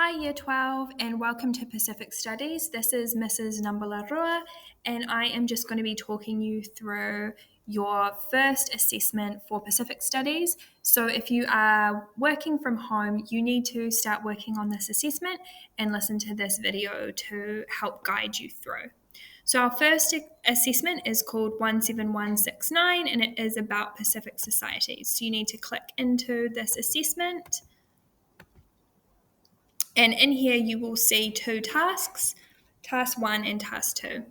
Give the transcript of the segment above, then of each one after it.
Hi Year 12 and welcome to Pacific Studies. This is Mrs. Nambalarua and I am just going to be talking you through your first assessment for Pacific Studies. So if you are working from home, you need to start working on this assessment and listen to this video to help guide you through. So our first assessment is called 17169 and it is about Pacific societies. So you need to click into this assessment. And in here, you will see two tasks, task 1 and task 2.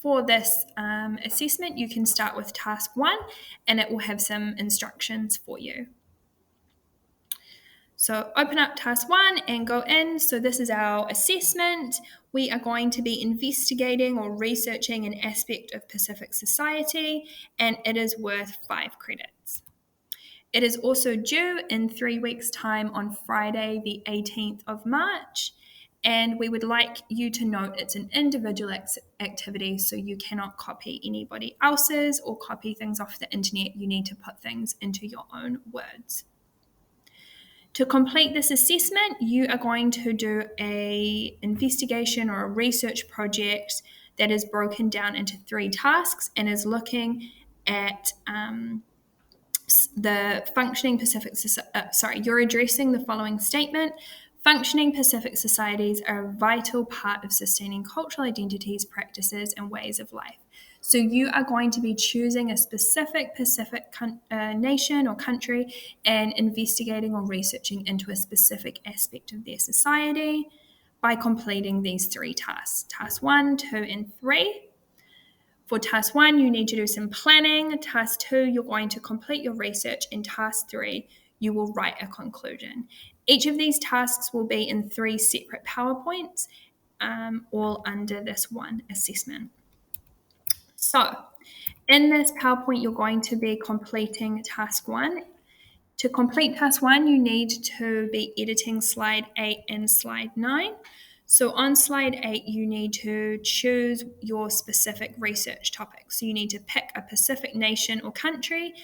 For this assessment, you can start with task 1 and it will have some instructions for you. So open up task 1 and go in. So this is our assessment. We are going to be investigating or researching an aspect of Pacific society and it is worth 5 credits. It is also due in 3 weeks' time on Friday, the 18th of March. And we would like you to note it's an individual activity, so you cannot copy anybody else's or copy things off the internet. You need to put things into your own words. To complete this assessment, you are going to do an investigation or a research project that is broken down into 3 tasks and is looking at the functioning Pacific you're addressing the following statement. Functioning Pacific societies are a vital part of sustaining cultural identities, practices, and ways of life. So you are going to be choosing a specific Pacific nation or country and investigating or researching into a specific aspect of their society by completing these 3 tasks, task 1, 2, and 3. For task 1, you need to do some planning. Task 2, you're going to complete your research. And task 3, you will write a conclusion. Each of these tasks will be in 3 separate PowerPoints, all under this one assessment. So in this PowerPoint, you're going to be completing task 1. To complete task 1, you need to be editing slide 8 and slide 9. So on slide 8, you need to choose your specific research topic. So you need to pick a Pacific nation or country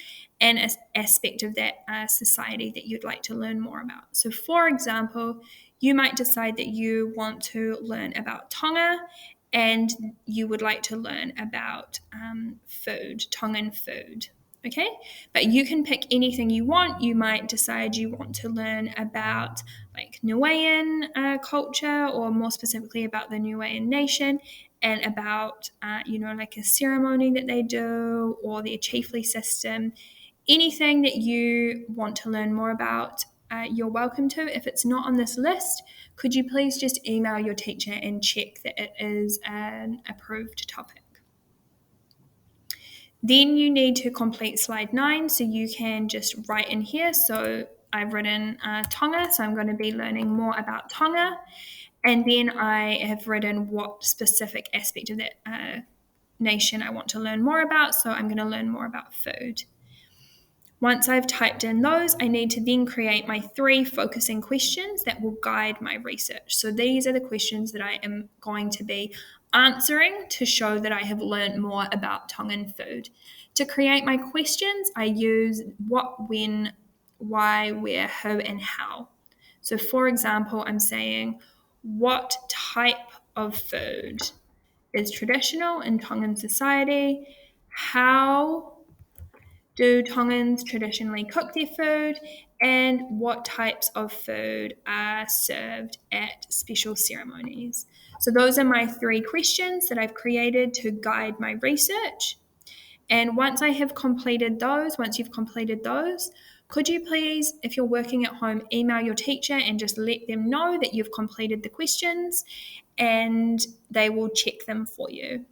and an aspect of that society that you'd like to learn more about. So for example, you might decide that you want to learn about Tonga and you would like to learn about food, Tongan food. Okay, but you can pick anything you want. You might decide you want to learn about like Niuean culture, or more specifically about the Niuean nation, and about like a ceremony that they do or their chiefly system. Anything that you want to learn more about, you're welcome to. If it's not on this list, could you please just email your teacher and check that it is an approved topic? Then you need to complete slide 9, so you can just write in here. So I've written Tonga, so I'm going to be learning more about Tonga. And then I have written what specific aspect of that nation I want to learn more about. So I'm going to learn more about food. Once I've typed in those, I need to then create my 3 focusing questions that will guide my research. So these are the questions that I am going to be answering to show that I have learned more about Tongan food. To create my questions, I use what, when, why, where, who, and how. So for example, I'm saying, what type of food is traditional in Tongan society? How do Tongans traditionally cook their food? And what types of food are served at special ceremonies? So those are my 3 questions that I've created to guide my research. And once you've completed those, could you please, if you're working at home, email your teacher and just let them know that you've completed the questions and they will check them for you.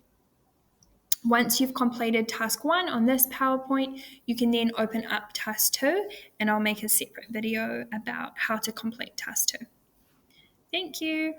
Once you've completed task 1 on this PowerPoint, you can then open up task 2 and I'll make a separate video about how to complete task 2. Thank you.